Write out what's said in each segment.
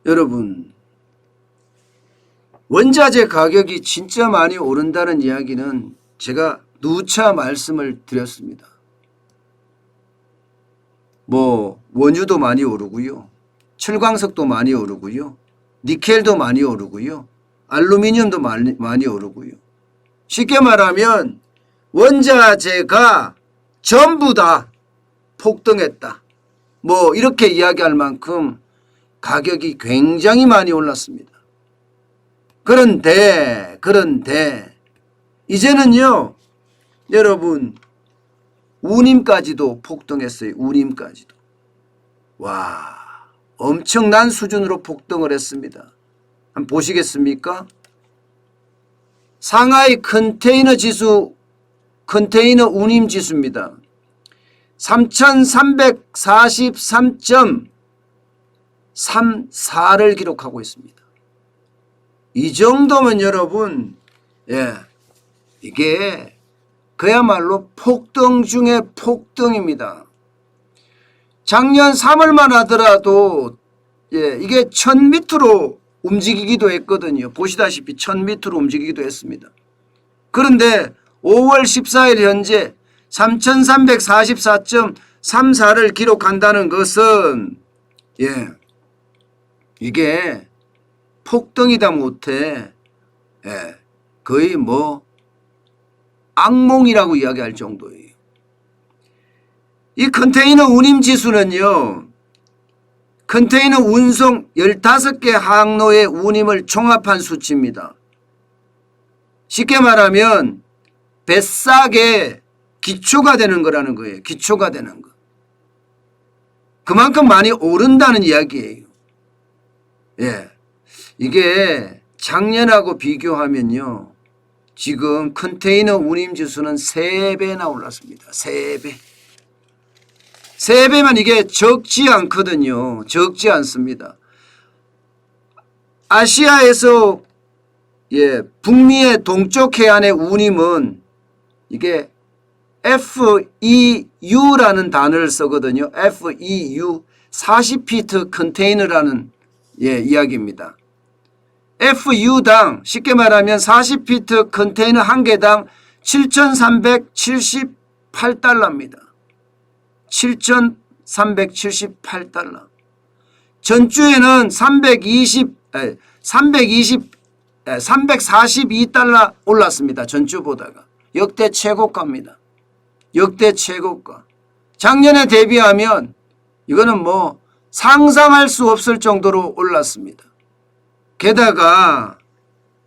여러분, 원자재 가격이 진짜 많이 오른다는 이야기는 제가 누차 말씀을 드렸습니다. 원유도 많이 오르고요. 철광석도 많이 오르고요. 니켈도 많이 오르고요. 알루미늄도 많이 오르고요. 쉽게 말하면 원자재가 전부 다 폭등했다. 이렇게 이야기할 만큼 가격이 굉장히 많이 올랐습니다. 그런데 이제는요, 여러분, 운임까지도 폭등했어요. 운임까지도. 와, 엄청난 수준으로 폭등을 했습니다. 한번 보시겠습니까? 상하이 컨테이너 지수, 컨테이너 운임 지수입니다. 3,343.34를 기록하고 있습니다. 이 정도면 여러분, 이게 그야말로 폭등 중에 폭등입니다. 작년 3월만 하더라도 이게 1000m로 움직이기도 했거든요. 보시다시피 1000m로 움직이기도 했습니다. 그런데 5월 14일 현재 3344.34를 기록한다는 것은 이게 폭등이다 못해 거의 악몽이라고 이야기할 정도예요. 이 컨테이너 운임 지수는요, 컨테이너 운송 15개 항로의 운임을 종합한 수치입니다. 쉽게 말하면 뱃삭의 기초가 되는 거라는 거예요. 기초가 되는 거. 그만큼 많이 오른다는 이야기예요. 이게 작년하고 비교하면요, 지금 컨테이너 운임 지수는 3배나 올랐습니다. 3배. 3배만 이게 적지 않거든요. 적지 않습니다. 아시아에서 북미의 동쪽 해안의 운임은 이게 FEU라는 단어를 쓰거든요. FEU, 40피트 컨테이너라는 이야기입니다. FU당 쉽게 말하면 40피트 컨테이너 한 개당 7,378달러입니다. 7,378달러. 전주에는 342달러 올랐습니다. 전주보다가. 역대 최고가입니다. 역대 최고가. 작년에 대비하면 이거는 상상할 수 없을 정도로 올랐습니다. 게다가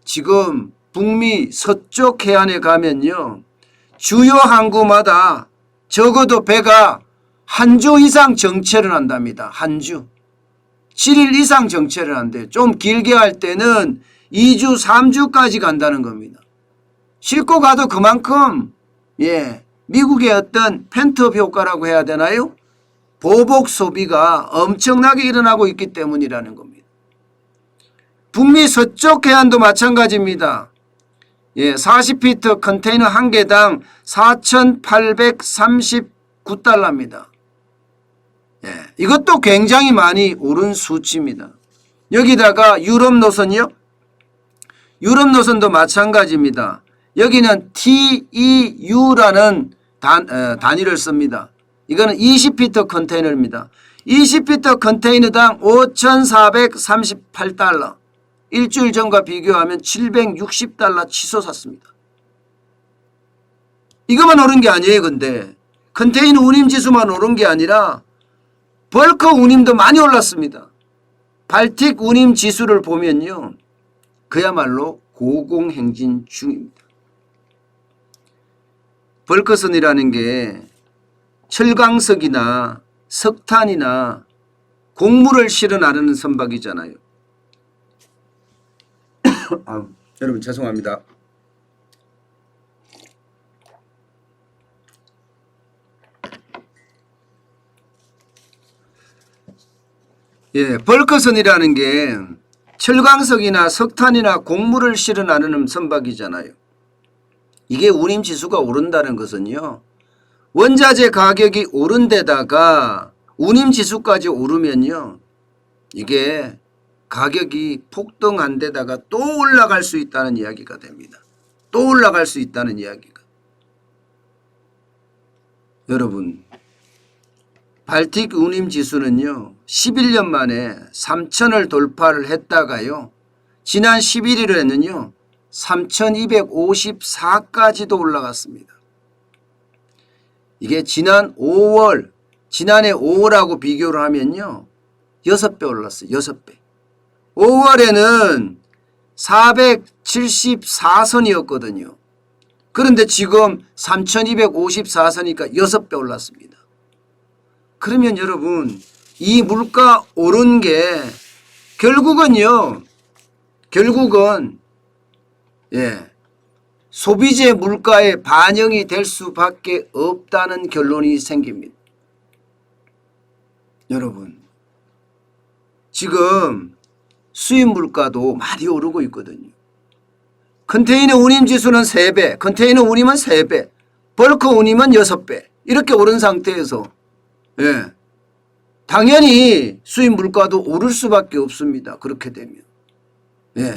지금 북미 서쪽 해안에 가면요, 주요 항구마다 적어도 배가 한 주 이상 정체를 한답니다. 한 주. 7일 이상 정체를 한대요. 좀 길게 할 때는 2주, 3주까지 간다는 겁니다. 싣고 가도 그만큼 미국의 어떤 펜트업 효과라고 해야 되나요? 보복 소비가 엄청나게 일어나고 있기 때문이라는 겁니다. 북미 서쪽 해안도 마찬가지입니다. 40피트 컨테이너 한 개당 4,839달러입니다. 이것도 굉장히 많이 오른 수치입니다. 여기다가 유럽 노선이요. 유럽 노선도 마찬가지입니다. 여기는 TEU라는 단위를 씁니다. 이거는 20피트 컨테이너입니다. 20피트 컨테이너당 5,438달러. 일주일 전과 비교하면 760달러 치솟았습니다. 이것만 오른 게 아니에요. 근데 컨테이너 운임 지수만 오른 게 아니라 벌커 운임도 많이 올랐습니다. 발틱 운임 지수를 보면요, 그야말로 고공행진 중입니다. 벌커선이라는 게 철광석이나 석탄이나 곡물을 실어 나르는 선박이잖아요. 여러분 죄송합니다. 벌커선이라는 게 철광석이나 석탄이나 곡물을 실어 나르는 선박이잖아요. 이게 운임지수가 오른다는 것은요, 원자재 가격이 오른 데다가 운임지수까지 오르면요, 이게 가격이 폭등한 데다가 또 올라갈 수 있다는 이야기가 됩니다. 또 올라갈 수 있다는 이야기가. 여러분, 발틱 운임 지수는요 11년 만에 3,000을 돌파를 했다가요 지난 11일에는요 3,254까지도 올라갔습니다. 이게 지난해 5월하고 비교를 하면요 6배 올랐어요. 6배. 5월에는 474선이었거든요. 그런데 지금 3,254선이니까 6배 올랐습니다. 그러면 여러분 이 물가 오른 게 결국은 소비재 물가에 반영이 될 수밖에 없다는 결론이 생깁니다. 여러분 지금 수입 물가도 많이 오르고 있거든요. 컨테이너 운임 지수는 3배, 컨테이너 운임은 3배, 벌크 운임은 6배 이렇게 오른 상태에서 당연히 수입 물가도 오를 수밖에 없습니다. 그렇게 되면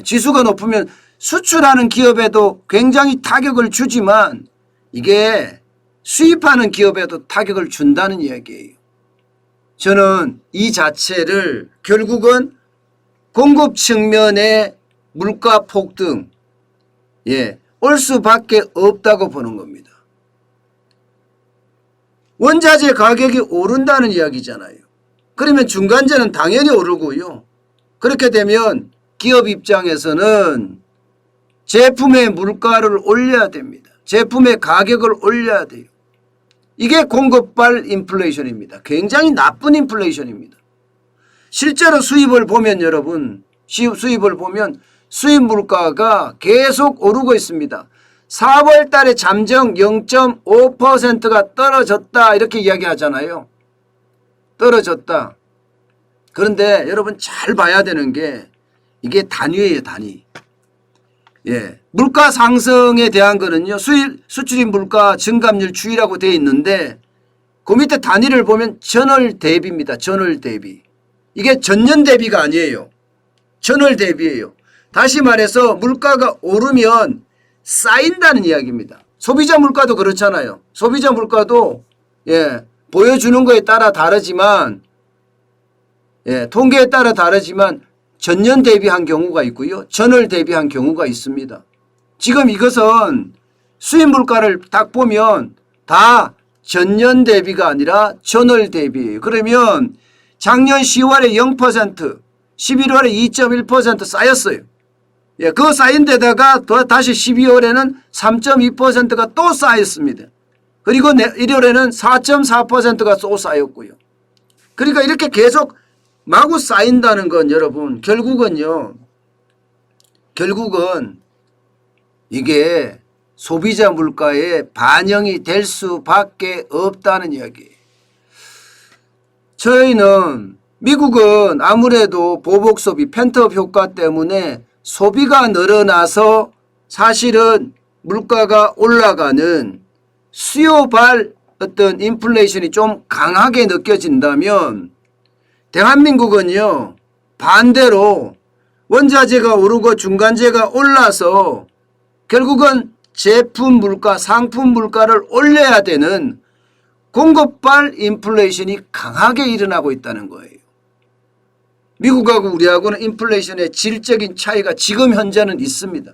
지수가 높으면 수출하는 기업에도 굉장히 타격을 주지만 이게 수입하는 기업에도 타격을 준다는 이야기예요. 저는 이 자체를 결국은 공급 측면의 물가 폭등 올 수밖에 없다고 보는 겁니다. 원자재 가격이 오른다는 이야기잖아요. 그러면 중간재는 당연히 오르고요. 그렇게 되면 기업 입장에서는 제품의 물가를 올려야 됩니다. 제품의 가격을 올려야 돼요. 이게 공급발 인플레이션입니다. 굉장히 나쁜 인플레이션입니다. 실제로 수입을 보면 여러분 수입을 보면 수입 물가가 계속 오르고 있습니다. 4월 달에 잠정 0.5%가 떨어졌다 이렇게 이야기하잖아요. 떨어졌다. 그런데 여러분 잘 봐야 되는 게 이게 단위예요. 단위. 물가 상승에 대한 거는요. 수출입 물가 증감률 추이라고 되어 있는데 그 밑에 단위를 보면 전월 대비입니다. 전월 대비. 이게 전년 대비가 아니에요. 전월 대비예요. 다시 말해서 물가가 오르면 쌓인다는 이야기입니다. 소비자 물가도 그렇잖아요. 소비자 물가도 보여주는 거에 따라 다르지만 통계에 따라 다르지만 전년 대비한 경우가 있고요. 전월 대비한 경우가 있습니다. 지금 이것은 수입 물가를 딱 보면 다 전년 대비가 아니라 전월 대비예요. 그러면 작년 10월에 0%, 11월에 2.1% 쌓였어요. 그 쌓인 데다가 또 다시 12월에는 3.2%가 또 쌓였습니다. 그리고 1월에는 4.4%가 또 쌓였고요. 그러니까 이렇게 계속 마구 쌓인다는 건 여러분 결국은 이게 소비자 물가에 반영이 될 수밖에 없다는 이야기예요. 저희는 미국은 아무래도 보복 소비, 펜트업 효과 때문에 소비가 늘어나서 사실은 물가가 올라가는 수요발 어떤 인플레이션이 좀 강하게 느껴진다면 대한민국은요 반대로 원자재가 오르고 중간재가 올라서 결국은 제품 물가, 상품 물가를 올려야 되는 공급발 인플레이션이 강하게 일어나고 있다는 거예요. 미국하고 우리하고는 인플레이션의 질적인 차이가 지금 현재는 있습니다.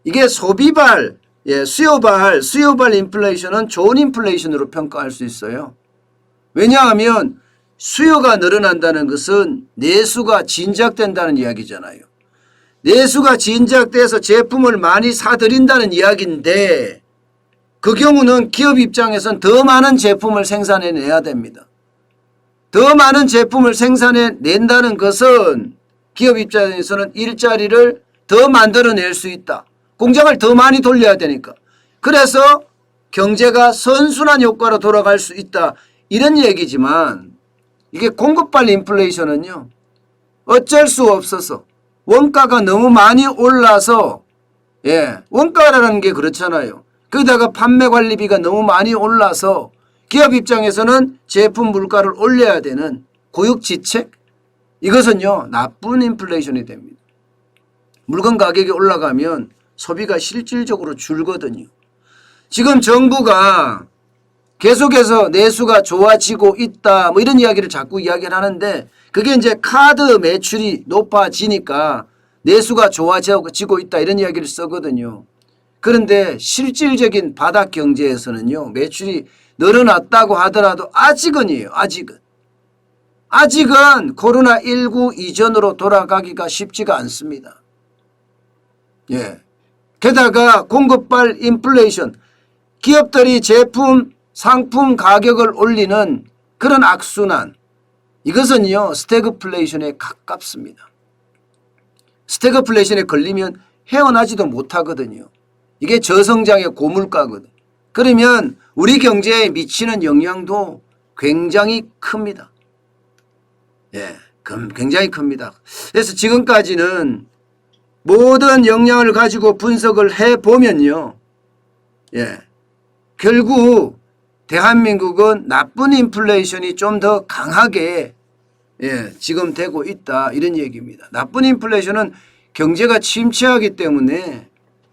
이게 소비발, 수요발 인플레이션은 좋은 인플레이션으로 평가할 수 있어요. 왜냐하면 수요가 늘어난다는 것은 내수가 진작된다는 이야기잖아요. 내수가 진작돼서 제품을 많이 사들인다는 이야기인데 그 경우는 기업 입장에서는 더 많은 제품을 생산해내야 됩니다. 더 많은 제품을 생산해낸다는 것은 기업 입장에서는 일자리를 더 만들어낼 수 있다. 공장을 더 많이 돌려야 되니까. 그래서 경제가 선순환 효과로 돌아갈 수 있다. 이런 얘기지만 이게 공급발 인플레이션은요. 어쩔 수 없어서 원가가 너무 많이 올라서 원가라는 게 그렇잖아요. 거기다가 판매 관리비가 너무 많이 올라서 기업 입장에서는 제품 물가를 올려야 되는 고육지책 이것은요 나쁜 인플레이션이 됩니다. 물건 가격이 올라가면 소비가 실질적으로 줄거든요. 지금 정부가 계속해서 내수가 좋아지고 있다 뭐 이런 이야기를 자꾸 이야기를 하는데 그게 이제 카드 매출이 높아지니까 내수가 좋아지고 있다 이런 이야기를 쓰거든요. 그런데 실질적인 바닥 경제에서는요 매출이 늘어났다고 하더라도 아직은이에요. 아직은 코로나19 이전으로 돌아가기가 쉽지가 않습니다. 예. 게다가 공급발 인플레이션, 기업들이 제품, 상품 가격을 올리는 그런 악순환, 이것은요 스태그플레이션에 가깝습니다. 스태그플레이션에 걸리면 헤어나지도 못하거든요. 이게 저성장의 고물가거든요. 그러면 우리 경제에 미치는 영향도 굉장히 큽니다. 예, 굉장히 큽니다. 그래서 지금까지는 모든 역량을 가지고 분석을 해보면요. 예, 결국 대한민국은 나쁜 인플레이션이 좀 더 강하게 지금 되고 있다 이런 얘기입니다. 나쁜 인플레이션은 경제가 침체하기 때문에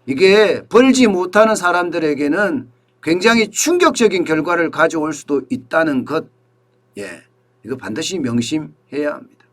이게 벌지 못하는 사람들에게는 굉장히 충격적인 결과를 가져올 수도 있다는 것. 이거 반드시 명심해야 합니다.